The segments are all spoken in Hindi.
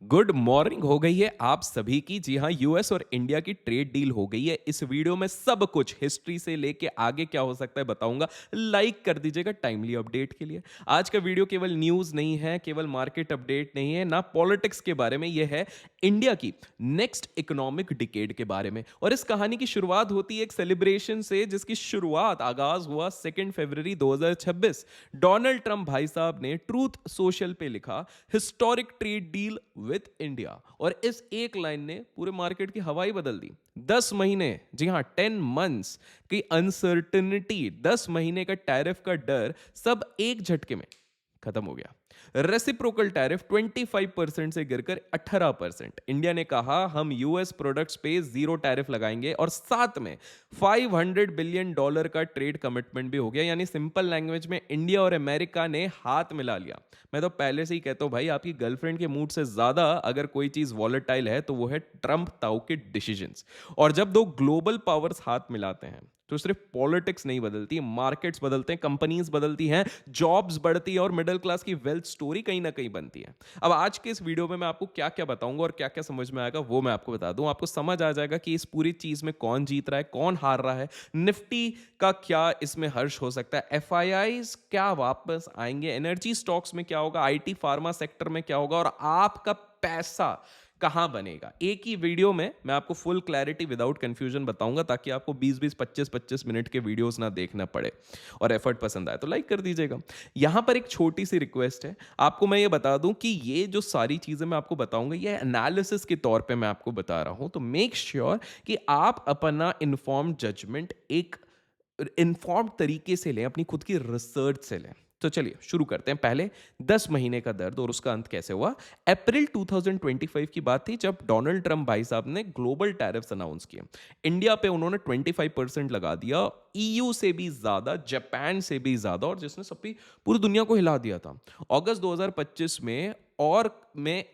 गुड मॉर्निंग हो गई है आप सभी की। जी हाँ, यूएस और इंडिया की ट्रेड डील हो गई है। इस वीडियो में सब कुछ हिस्ट्री से लेके आगे क्या हो सकता है बताऊंगा। लाइक कर दीजिएगा टाइमली अपडेट के लिए। आज का वीडियो केवल न्यूज नहीं है, केवल मार्केट अपडेट नहीं है, ना पॉलिटिक्स के बारे में। यह है इंडिया की नेक्स्ट इकोनॉमिक डिकेड के बारे में। और इस कहानी की शुरुआत होती है एक सेलिब्रेशन से, जिसकी शुरुआत आगाज हुआ 2 फरवरी 2026। डोनाल्ड ट्रंप भाई साहब ने ट्रूथ सोशल पे लिखा, historic trade deal with India. और इस एक लाइन ने पूरे मार्केट की हवा ही बदल दी। 10 महीने, जी हां 10 मंथ्स की अनसर्टेनिटी, 10 महीने का टैरिफ का डर, सब एक झटके में खत्म हो गया। रेसिप्रोकल टैरिफ 25% से गिरकर 18%। इंडिया ने कहा हम यूएस प्रोडक्ट्स पे जीरो टैरिफ लगाएंगे, और साथ में $500 बिलियन का ट्रेड कमिटमेंट भी हो गया। यानी सिंपल लैंग्वेज में इंडिया और अमेरिका ने हाथ मिला लिया। मैं तो पहले से ही कहता हूं भाई, आपकी गर्लफ्रेंड के मूड से ज्यादा अगर कोई चीज वॉलेटाइल है तो वो है ट्रंप ताऊ के डिसीजंस। और जब दो ग्लोबल पावर्स हाथ मिलाते हैं तो सिर्फ पॉलिटिक्स नहीं बदलती, मार्केट्स बदलते हैं, कंपनीज बदलती हैं, जॉब्स बढ़ती है, और मिडिल क्लास की वेल्थ स्टोरी कहीं ना कहीं बनती है। अब आज के इस वीडियो में मैं आपको क्या क्या बताऊंगा और क्या क्या समझ में आएगा वो मैं आपको बता दूं। आपको समझ आ जाएगा कि इस पूरी चीज में कौन जीत रहा है, कौन हार रहा है, निफ्टी का क्या इसमें हर्ष हो सकता है, एफआईआईज क्या वापस आएंगे, एनर्जी स्टॉक्स में क्या होगा, आईटी फार्मा सेक्टर में क्या होगा, और आपका पैसा कहां बनेगा। एक ही वीडियो में मैं आपको फुल क्लैरिटी विदाउट कंफ्यूजन बताऊंगा, ताकि आपको 20-20 25-25 मिनट के वीडियोस ना देखना पड़े। और एफर्ट पसंद आए तो लाइक कर दीजिएगा। यहां पर एक छोटी सी रिक्वेस्ट है आपको, मैं ये बता दूं कि ये जो सारी चीजें मैं आपको बताऊंगा ये एनालिसिस के तौर पे मैं आपको बता रहा हूं। तो मेक श्योर कि आप अपना इन्फॉर्म्ड जजमेंट एक इन्फॉर्म्ड तरीके से लें, अपनी खुद की रिसर्च से लें। तो चलिए शुरू करते हैं। पहले 10 महीने का दर्द और उसका अंत कैसे हुआ। अप्रैल 2025 की बात थी जब डोनाल्ड ट्रंप भाई साहब ने ग्लोबल टैरिफ्स अनाउंस किए। इंडिया पे उन्होंने 25% लगा दिया, ईयू से भी ज्यादा, जापान से भी ज्यादा, और जिसने सबकी पूरी दुनिया को हिला दिया था। अगस्त 2025 में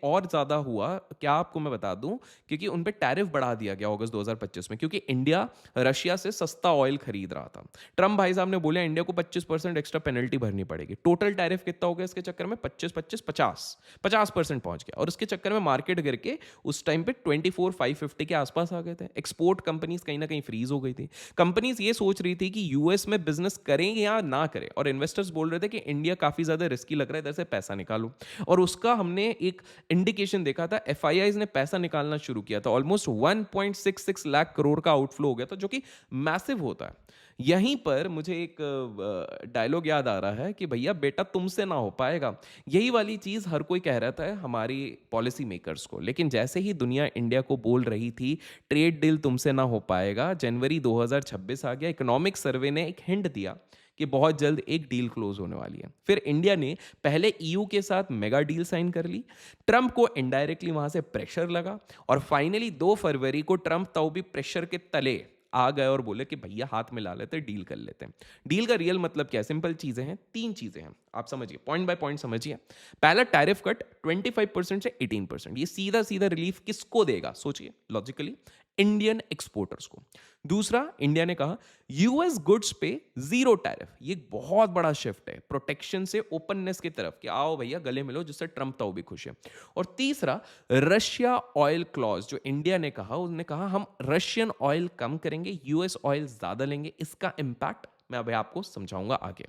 और ज्यादा हुआ। क्या आपको मैं बता दूं, क्योंकि उन पे टैरिफ बढ़ा दिया गया अगस्त 2025 में, क्योंकि इंडिया रशिया से सस्ता ऑयल खरीद रहा था। ट्रंप भाई साहब ने बोला इंडिया को 25% एक्स्ट्रा पेनल्टी भरनी पड़ेगी। टोटल टैरिफ कितना हो गया इसके चक्कर में? 50% पहुंच गया। और उसके चक्कर में मार्केट गिर के उस टाइम पे 24,550 के आसपास आ गए थे। एक्सपोर्ट कंपनीज कहीं ना कहीं फ्रीज हो गई थी। कंपनीज ये सोच रही थी कि यूएस में बिजनेस करें या ना करें, और इन्वेस्टर्स बोल रहे थे कि इंडिया काफी ज्यादा रिस्की लग रहा है, इधर से पैसा निकालो। और उसका हमने एक इंडिकेशन देखा था। एफआईआईज ने पैसा निकालना शुरू किया था। ऑलमोस्ट 1.66 लाख करोड़ का आउटफ्लो हो गया था, जो कि मैसिव होता है। यहीं पर मुझे एक डायलॉग याद आ रहा है कि भैया बेटा तुमसे ना हो पाएगा। यही वाली चीज हर कोई कह रहा था हमारी पॉलिसी मेकर्स को। लेकिन जैसे ही दुनिया इंडिया को बोल रही थी ट्रेड डील तुमसे ना हो पाएगा, जनवरी 2026 आ गया। इकोनॉमिक सर्वे ने एक हिंट दिया कि बहुत जल्द एक डील क्लोज होने वाली है। फिर इंडिया ने पहले ईयू के साथ मेगा डील साइन कर ली। ट्रंप को इनडायरेक्टली वहां से प्रेशर लगा, और फाइनली 2 फरवरी को ट्रंप ताऊ भी प्रेशर के तले आ गए और बोले कि भैया हाथ मिला लेते, डील कर लेते हैं। डील का रियल मतलब क्या है? सिंपल चीजें हैं, 3 चीजें हैं, आप समझिए, पॉइंट बाय पॉइंट समझिए। पहला, टैरिफ कट 25% से 18%। ये सीधा सीधा रिलीफ किसको देगा? सोचिए लॉजिकली, इंडियन एक्सपोर्टर्स को। दूसरा, इंडिया ने कहा यूएस गुड्स पे जीरो टैरिफ। ये एक बहुत बड़ा शिफ्ट है प्रोटेक्शन से ओपननेस की तरफ, कि आओ भैया गले मिलो, जिससे ट्रंप ताऊ भी खुश है। और तीसरा, रशिया ऑयल क्लॉज, जो इंडिया ने कहा, उसने कहा हम रशियन ऑयल कम करेंगे, यूएस ऑयल ज्यादा लेंगे। इसका इंपैक्ट मैं अभी आपको समझाऊंगा आगे।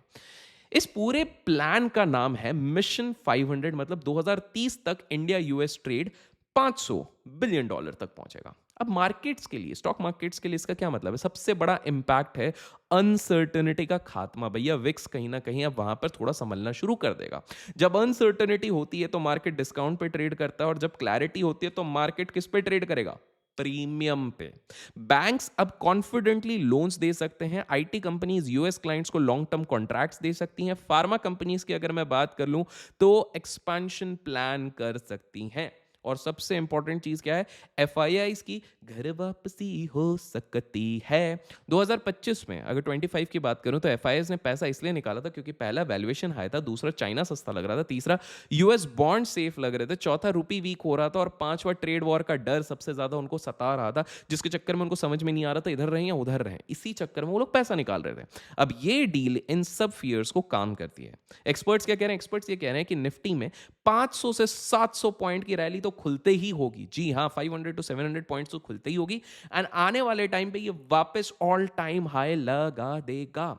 इस पूरे प्लान का नाम है मिशन 500। मतलब 2030 तक इंडिया यूएस ट्रेड $500 बिलियन तक पहुंचेगा। अब मार्केट्स के लिए, स्टॉक मार्केट्स के लिए इसका क्या मतलब है? सबसे बड़ा इंपैक्ट है अनसर्टेनिटी का खात्मा। भैया विक्स कहीं ना कहीं अब वहां पर थोड़ा संभलना शुरू कर देगा। जब अनसर्टेनिटी होती है तो मार्केट डिस्काउंट पे ट्रेड करता है, और जब क्लैरिटी होती है तो मार्केट किस पे ट्रेड करेगा? प्रीमियम पे। बैंक्स अब कॉन्फिडेंटली लोन्स दे सकते हैं। आईटी कंपनीज यूएस क्लाइंट्स को लॉन्ग टर्म कॉन्ट्रैक्ट्स दे सकती हैं। फार्मा कंपनीज की अगर मैं बात कर लूं तो एक्सपेंशन प्लान कर सकती हैं। और सबसे इंपॉर्टेंट चीज क्या है? एफआईआईज की घर वापसी हो सकती है। 2025 में अगर 25 की बात करूं तो एफआईआईज ने पैसा इसलिए निकाला था क्योंकि पहला वैल्यूएशन हाई था, दूसरा चाइना सस्ता लग रहा था, तीसरा यूएस बॉन्ड सेफ लग रहे थे, चौथा रुपी वीक हो रहा था, और पांचवा ट्रेड वॉर का डर सबसे ज्यादा उनको सता रहा था, जिसके चक्कर में उनको समझ में नहीं आ रहा था इधर रहें या उधर रहें। इसी चक्कर में वो लोग पैसा निकाल रहे थे। अब ये डील इन सब फियर्स को काम करती है। एक्सपर्ट्स क्या कह रहे हैं? एक्सपर्ट्स ये कह रहे हैं कि निफ्टी में 500 से 700 पॉइंट की रैली तो खुलते ही होगी, जी हाँ, 500 to 700 पॉइंट्स तो खुलते ही होगी, एंड आने वाले टाइम पे ये वापस ऑल टाइम हाई लगा देगा।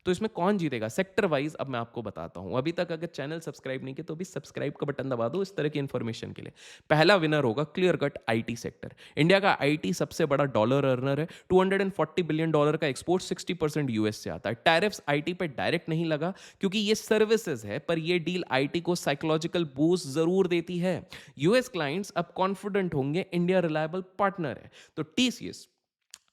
तो इसमें कौन जीतेगा सेक्टर वाइज, अब मैं आपको बताता हूं। अभी तक अगर चैनल सब्सक्राइब नहीं किया तो अभी सब्सक्राइब का बटन दबा दो इस तरह की इंफॉर्मेशन के लिए। पहला विनर होगा clear cut IT sector. India का आईटी सबसे बड़ा डॉलर अर्नर है, $240 बिलियन का एक्सपोर्ट, 60% यूएस से आता है। टैरिफ्स आईटी पे डायरेक्ट नहीं लगा क्योंकि ये सर्विसेज है, पर ये डील आईटी को साइकोलॉजिकल बूस्ट जरूर देती है। यूएस क्लाइंट्स अब कॉन्फिडेंट होंगे इंडिया रिलायबल पार्टनर है। तो टीसीएस,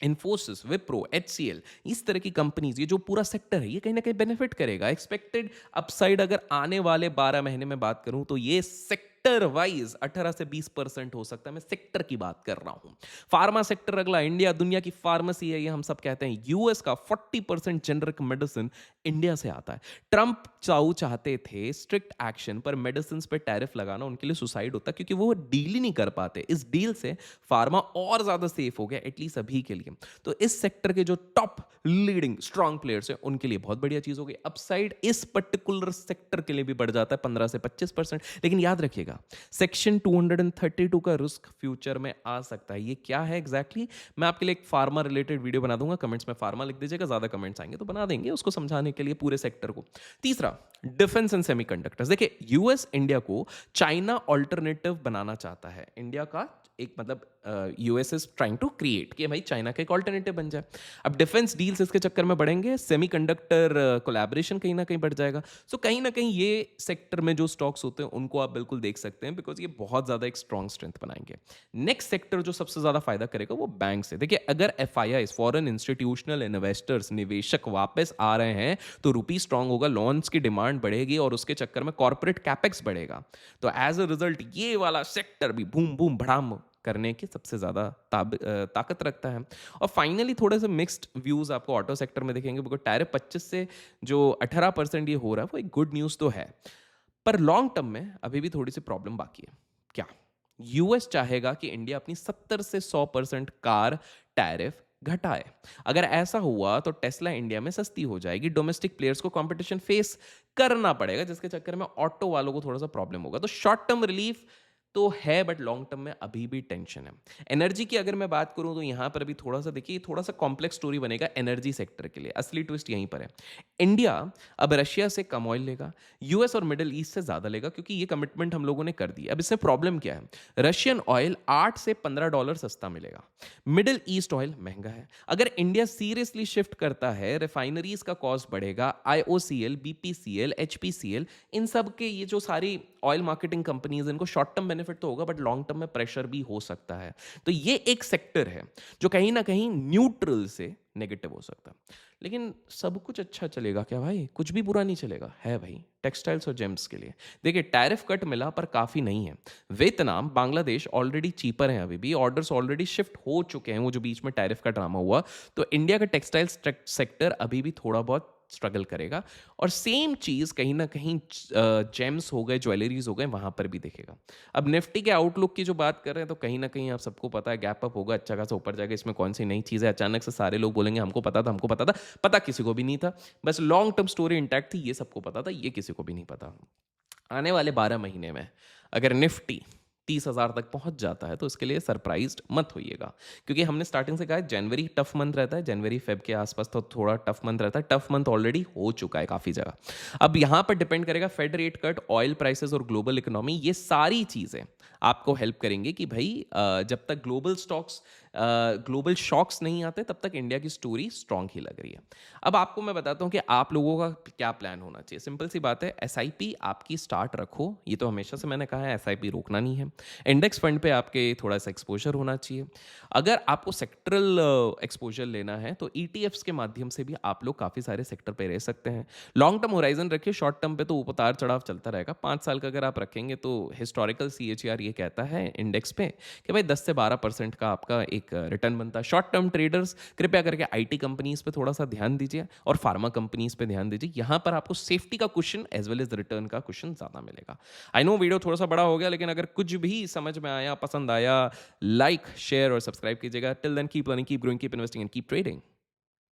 इन्फोसिस, विप्रो, एचसीएल, इस तरह की कंपनीज, ये जो पूरा सेक्टर है ये कहीं ना कहीं बेनिफिट करेगा। एक्सपेक्टेड अपसाइड अगर आने वाले 12 महीने में बात करूं तो ये सेक्टर वाइज 18 से 20% हो सकता है। मैं सेक्टर की बात कर रहा हूं। फार्मा सेक्टर अगला, इंडिया दुनिया की फार्मेसी है, ये हम सब कहते हैं। यूएस का 40% जेनरिक मेडिसिन इंडिया से आता है। ट्रंप चाहते थे स्ट्रिक्ट एक्शन, पर मेडिसिन पे टैरिफ लगाना उनके लिए सुसाइड होता क्योंकि वो डील ही नहीं कर पाते। इस डील से फार्मा और ज्यादा सेफ हो गया, एटलीस्ट अभी के लिए। तो इस सेक्टर के जो टॉप लीडिंग स्ट्रॉन्ग प्लेयर्स हैं उनके लिए बहुत बढ़िया चीज हो गई। अपसाइड इस पर्टिकुलर सेक्टर के लिए भी बढ़ जाता है 15 से 25%। लेकिन याद रखिएगा, सेक्शन 232 का रिस्क फ्यूचर में आ सकता है। ये क्या है एग्जैक्टली मैं आपके लिए एक फार्मा रिलेटेड वीडियो बना दूंगा। कमेंट्स में फार्मा लिख दीजिएगा, ज्यादा कमेंट्स आएंगे तो बना देंगे उसको समझाने के लिए पूरे सेक्टर को। तीसरा, डिफेंस एंड सेमीकंडक्टर्स। देखिए, यूएस इंडिया को चाइना ऑल्टरनेटिव बनाना चाहता है। इंडिया का एक मतलब US is trying to create कि भाई चाइना का एक ऑल्टरनेटिव बन जाए। अब डिफेंस डील्स इसके चक्कर में बढ़ेंगे, सेमीकंडक्टर कोलैबोरेशन कहीं ना कहीं बढ़ जाएगा। सो कहीं ना कहीं ये सेक्टर में जो स्टॉक्स होते हैं उनको आप बिल्कुल देख सकते हैं, बिकॉज ये बहुत ज्यादा एक स्ट्रॉन्ग स्ट्रेंथ बनाएंगे। नेक्स्ट सेक्टर जो सबसे ज्यादा फायदा करेगा वो बैंक से। देखिए, अगर एफआईआई, फॉरेन इंस्टीट्यूशनल इन्वेस्टर्स, निवेशक वापस आ रहे हैं तो रुपी स्ट्रांग होगा, लोन्स की डिमांड बढ़ेगी और उसके चक्कर में कॉर्पोरेट कैपेक्स बढ़ेगा। तो एज अ रिजल्ट ये वाला सेक्टर भी बूम बूम भड़ाम करने की सबसे ज्यादा ताकत रखता है। और फाइनली थोड़े से मिक्स्ड व्यूज आपको ऑटो सेक्टर में दिखेंगे, बिकॉज टैरिफ 25 से जो 18% ये हो रहा है वो एक गुड न्यूज तो है, पर लॉन्ग टर्म में अभी भी थोड़ी सी प्रॉब्लम बाकी है। क्या यूएस चाहेगा कि इंडिया अपनी 70 से 100% कार टैरिफ घटाए? अगर ऐसा हुआ तो टेस्ला इंडिया में सस्ती हो जाएगी, डोमेस्टिक प्लेयर्स को कंपटीशन फेस करना पड़ेगा, जिसके चक्कर में ऑटो वालों को थोड़ा सा प्रॉब्लम होगा। तो शॉर्ट टर्म रिलीफ तो है, बट लॉन्ग टर्म में अभी भी टेंशन है। एनर्जी की अगर मैं बात करूं तो यहां पर भी थोड़ा सा देखिए, थोड़ा सा कॉम्प्लेक्स स्टोरी बनेगा एनर्जी सेक्टर के लिए। असली ट्विस्ट यहीं पर है। इंडिया अब रशिया से कम ऑयल लेगा, यूएस और मिडिल ईस्ट से ज्यादा लेगा, क्योंकि ये कमिटमेंट हम लोगों ने कर दी। अब इसमें प्रॉब्लम क्या है? रशियन ऑयल $8 से $15 सस्ता मिलेगा, मिडिल ईस्ट ऑयल महंगा है। अगर इंडिया सीरियसली शिफ्ट करता है, रिफाइनरीज का कॉस्ट बढ़ेगा, आईओसीएल, बीपीसीएल, एचपीसीएल, इन सब के ये जो सारी ऑयल मार्केटिंग कंपनीज, इनको शॉर्ट टर्म बेनिफिट तो होगा, बट लॉन्ग टर्म में प्रेशर भी हो सकता है। तो ये एक सेक्टर है जो कहीं ना कहीं न्यूट्रल से नेगेटिव हो सकता है। लेकिन सब कुछ अच्छा चलेगा क्या भाई? कुछ भी बुरा नहीं चलेगा है भाई टेक्सटाइल्स और जेम्स के लिए। देखिए, टैरिफ कट मिला पर काफी नहीं है। वियतनाम, बांग्लादेश ऑलरेडी चीपर हैं, अभी भी ऑर्डर्स ऑलरेडी शिफ्ट हो चुके हैं, वो जो बीच में टैरिफ का ड्रामा हुआ। तो इंडिया का टेक्सटाइल सेक्टर अभी भी थोड़ा बहुत स्ट्रगल करेगा। और सेम चीज कहीं ना कहीं जेम्स हो गए, ज्वेलरीज हो गए, वहां पर भी दिखेगा। अब निफ्टी के आउटलुक की जो बात कर रहे हैं तो कहीं ना कहीं आप सबको पता है गैप अप होगा, अच्छा खासा ऊपर जाएगा। इसमें कौन सी नई चीज है? अचानक से सारे लोग बोलेंगे हमको पता था, हमको पता था। पता किसी को भी नहीं था, बस लॉन्ग टर्म स्टोरी इंटैक्ट थी, ये सबको पता था, ये किसी को भी नहीं पता। आने वाले 12 महीने में अगर निफ्टी 30,000 तक पहुंच जाता है तो इसके लिए सरप्राइज्ड मत होइएगा, क्योंकि हमने स्टार्टिंग से कहा है जनवरी टफ मंथ रहता है, जनवरी फेब के आसपास तो थोड़ा टफ मंथ रहता है। टफ मंथ ऑलरेडी हो चुका है काफी जगह। अब यहां पर डिपेंड करेगा Fed rate cut, oil prices और ग्लोबल इकोनॉमी, ये सारी चीजें आपको हेल्प करेंगे कि भाई जब तक ग्लोबल शॉक्स नहीं आते तब तक इंडिया की स्टोरी स्ट्रांग ही लग रही है। अब आपको मैं बताता हूं कि आप लोगों का क्या प्लान होना चाहिए। सिंपल सी बात है, एसआईपी आपकी स्टार्ट रखो, ये तो हमेशा से मैंने कहा है, एसआईपी रोकना नहीं है। इंडेक्स फंड पे आपके थोड़ा सा एक्सपोजर होना चाहिए। अगर आपको सेक्टरल एक्सपोजर लेना है तो ईटीएफ्स के माध्यम से भी आप लोग काफी सारे सेक्टर पे रह सकते हैं। लॉन्ग टर्म होराइजन रखिए, शॉर्ट टर्म पे तो उतार चढ़ाव चलता रहेगा। 5 साल का अगर आप रखेंगे तो हिस्टोरिकल सीएचआर ये कहता है इंडेक्स पे कि भाई 10 से 12% का आपका एक रिटर्न बनता है। शॉर्ट टर्म ट्रेडर्स कृपया करके आईटी कंपनीज पे थोड़ा सा ध्यान दीजिए और फार्मा कंपनीज पे ध्यान दीजिए। यहां पर आपको सेफ्टी का question as well as return का क्वेश्चन ज्यादा मिलेगा। आई नो वीडियो थोड़ा सा बड़ा हो गया, लेकिन अगर कुछ भी समझ में आया, पसंद आया, लाइक, शेयर और सब्सक्राइब कीजिएगा। Till then keep learning, keep growing, keep investing and keep trading.